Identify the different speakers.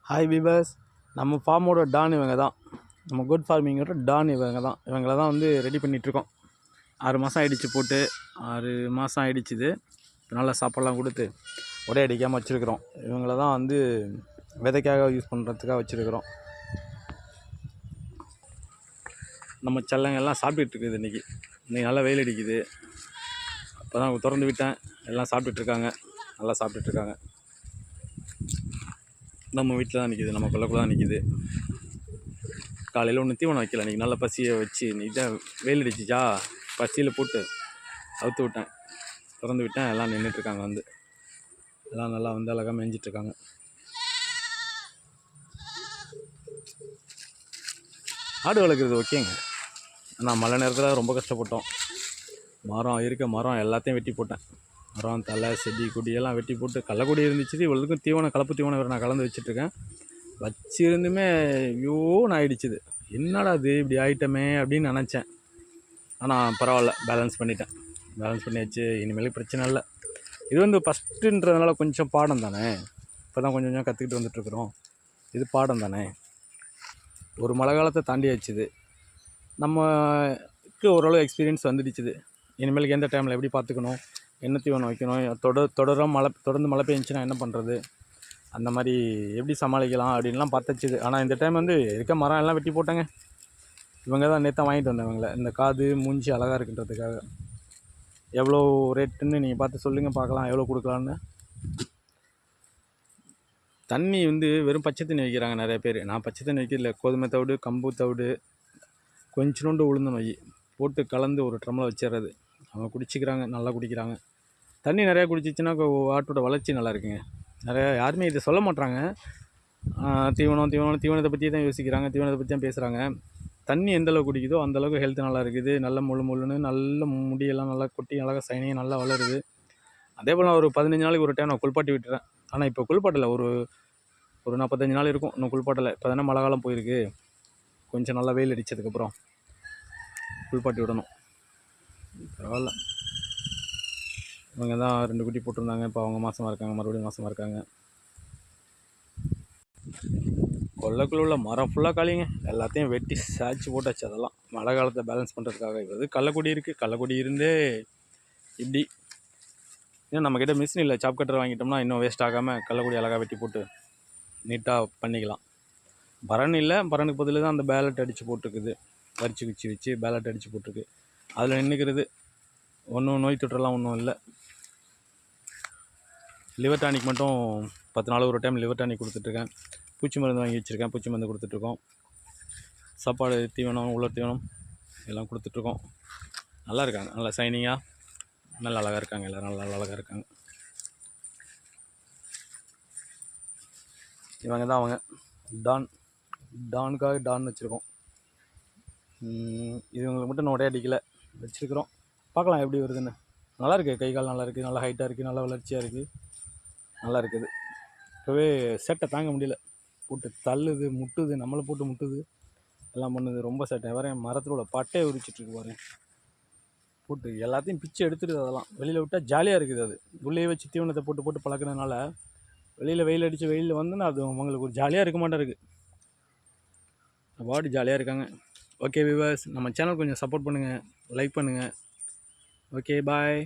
Speaker 1: Hi viewers, நம்ம ஃபார்மோட Don இவங்க தான். நம்ம குட் ஃபார்மிங்கோட டான் இவங்க தான். இவங்கள தான் வந்து ரெடி பண்ணிகிட்ருக்கோம். 6 மாதம் ஆகிடுச்சு போட்டு, 6 மாதம் ஆகிடுச்சுது. நல்லா சாப்பாடெலாம் கொடுத்து உடை அடிக்காமல் வச்சுருக்குறோம். இவங்கள தான் வந்து விதைக்காக யூஸ் பண்ணுறதுக்காக வச்சுருக்குறோம். நம்ம செல்லங்கள்லாம் சாப்பிட்டுட்ருக்குது இன்றைக்கி நல்லா வெயில் அடிக்குது. அப்போ தான் திறந்து விட்டேன், எல்லாம் சாப்பிட்டுட்ருக்காங்க, நல்லா சாப்பிட்டுட்ருக்காங்க. நம்ம வீட்டில் தான் நிற்கிது, நம்ம கொல்லைக்குள்ள தான் நிற்கிது. காலையில் ஒன்று தீவனம் வைக்கல, இன்றைக்கி நல்லா பசியை வச்சு இன்றைக்கி தான் வெயில் அடிச்சிச்சா, பசியில் போட்டு அவுத்து விட்டேன், திறந்து விட்டேன். எல்லாம் நின்றுட்டுருக்காங்க, வந்து எல்லாம் நல்லா வந்து அழகாக மேய்ஞ்சிட்ருக்காங்க. ஆடு வளர்க்குறது ஓகேங்க, ஆனால் மழை நேரத்தில் ரொம்ப கஷ்டப்பட்டோம். மரம் எல்லாத்தையும் வெட்டி போட்டேன். மரம், தலை, செடி, கொடியெல்லாம் வெட்டி போட்டு கள்ளக்குடி இருந்துச்சு. இவ்வளோக்கும் தீவனம், கலப்பு தீவனம் வேறு நான் கலந்து வச்சுட்ருக்கேன். வச்சிருந்துமே நான் ஆகிடுச்சுது. என்னடா அது இப்படி ஆகிட்டமே அப்படின்னு நினச்சேன். ஆனால் பரவாயில்ல, பேலன்ஸ் பண்ணியாச்சு. இனிமேல் பிரச்சனை இல்லை. இது வந்து ஃபஸ்ட்டுன்றதுனால கொஞ்சம் பாடம் தானே, இப்போ தான் கொஞ்சம் கொஞ்சம் கற்றுக்கிட்டு வந்துட்டுருக்குறோம். இது பாடம் தானே. ஒரு மழை காலத்தை தாண்டியாச்சுது. நமக்கு ஓரளவு எக்ஸ்பீரியன்ஸ் வந்துடுச்சுது. இனிமேலுக்கு எந்த டைமில் எப்படி பார்த்துக்கணும், என்ன தீவனம் வைக்கணும், தொடர்ந்து மழை பெஞ்சுன்னா என்ன பண்ணுறது, அந்த மாதிரி எப்படி சமாளிக்கலாம் அப்படின்லாம் பார்த்துச்சுது. ஆனால் இந்த டைம் வந்து இருக்க மரம் எல்லாம் வெட்டி போட்டாங்க. இவங்க தான் நேற்று வாங்கிட்டு வந்தவங்கள, இந்த காது மூஞ்சி அழகாக இருக்குன்றதுக்காக. எவ்வளோ ரேட்டுன்னு நீங்கள் பார்த்து சொல்லுங்கள், பார்க்கலாம் எவ்வளோ கொடுக்கலான்னு. தண்ணி வந்து வெறும் பச்சை தண்ணி வைக்கிறாங்க நிறைய பேர். நான் பச்சை தண்ணி வைக்கல, கோதுமை தவிடு, கம்பு தவிடு, கொஞ்சோண்டு உளுந்து நொய் போட்டு கலந்து ஒரு ட்ரம்மில் வச்சிடுறது. அவங்க குடிச்சிக்கிறாங்க, நல்லா குடிக்கிறாங்க. தண்ணி நிறையா குடிச்சிச்சின்னா ஆட்டோட வளர்ச்சி நல்லா இருக்குங்க. நிறையா யாருமே இதை சொல்ல மாட்டாங்க. தீவனத்தை பற்றி தான் யோசிக்கிறாங்க, தீவனத்தை பற்றி தான் பேசுகிறாங்க. தண்ணி எந்தளவுக்கு குடிக்குதோ அந்தளவுக்கு ஹெல்த் நல்லா இருக்குது. நல்ல முள்ளுன்னு நல்ல முடியெல்லாம் நல்லா கொட்டி அழகாக சைனியாக நல்லா வளருது. அதே போல் நான் ஒரு 15 நாளைக்கு ஒரு டைம் நான் குளிப்பாட்டி விட்டுறேன். ஆனால் இப்போ குளிப்பாட்டலை, ஒரு 45 நாள் இருக்கும் இன்னும் குளிப்பாட்டலை. இப்போ தானே மழை காலம் போயிருக்கு, கொஞ்சம் நல்லா வெயில் அடித்ததுக்கப்புறம் குளிப்பாட்டி விடணும். பரவாயில்ல. இவங்க தான் 2 குட்டி போட்டிருந்தாங்க. இப்போ அவங்க மாதமாக இருக்காங்க, மறுபடியும் மாதமாக இருக்காங்க. கொல்லைக்குள்ள உள்ள மரம் ஃபுல்லாக காலிங்க, எல்லாத்தையும் வெட்டி சாய்ச்சி போட்டாச்சு. அதெல்லாம் மழை காலத்தை பேலன்ஸ் பண்ணுறதுக்காக. இது கள்ளக்குடி இருக்குது, கள்ளக்குடி இருந்தே இப்படி. ஏன்னா நம்மக்கிட்ட மிஷின் இல்லை, சாப் கட்டர் வாங்கிட்டோம்னா இன்னும் வேஸ்ட் ஆகாமல் கள்ளக்குடி அழகாக வெட்டி போட்டு நீட்டாக பண்ணிக்கலாம். பரன் இல்லை, பரனுக்கு பதில் தான் அந்த பேலட் அடித்து போட்டிருக்குது. வரிச்சு குச்சி வச்சு பேலட் அடித்து போட்டிருக்கு. அதில் நின்றுக்கிறது. ஒன்றும் நோய் தொற்றெல்லாம் ஒன்றும் இல்லை. லிவர் டானிக் மட்டும் 10 நாள் ஒரு டைம் லிவர் டானிக் கொடுத்துட்ருக்கேன். பூச்சி மருந்து வாங்கி வச்சுருக்கேன், பூச்சி மருந்து கொடுத்துட்ருக்கோம். சாப்பாடு, தீவனம், உலர் தீவனம் எல்லாம் கொடுத்துட்ருக்கோம். நல்லா இருக்காங்க, நல்லா சைனிங்காக, நல்லா அழகாக இருக்காங்க. எல்லோரும் நல்லா அழகாக இருக்காங்க. இவங்க தான் அவங்க டானுக்காக டான் வச்சுருக்கோம். இவங்களுக்கு மட்டும் நான் உடைய அடிக்கலை, வச்சுருக்குறோம். பார்க்கலாம் எப்படி வருதுன்னு. நல்லா இருக்குது, கை கால் நல்லா இருக்குது, நல்லா ஹைட்டாக இருக்குது, நல்லா வளர்ச்சியாக இருக்குது, நல்லா இருக்குது. இப்போவே சேட்டை தாங்க முடியல, போட்டு தள்ளுது, முட்டுது, நம்மளை போட்டு முட்டுது, எல்லாம் பண்ணுது. ரொம்ப சேட்டை. வேறு மரத்தில் உள்ள பட்டையை உரிச்சிட்ருக்கு பாருங்க, போட்டு எல்லாத்தையும் பிச்சு எடுத்துடுது. அதெல்லாம் வெளியில் விட்டால் ஜாலியாக இருக்குது. அது உள்ளே வச்சு தீவனத்தை போட்டு போட்டு பழக்கிறதுனால வெளியில் வெயில் அடித்து வெயிலில் வந்துன்னா அது அவங்களுக்கு ஒரு ஜாலியாக இருக்க மாட்டேன் இருக்குது. பாடி ஜாலியாக இருக்காங்க. ஓகே வியூவர்ஸ், நம்ம சேனல் கொஞ்சம் சப்போர்ட் பண்ணுங்கள், லைக் பண்ணுங்கள். ஓகே, பாய்.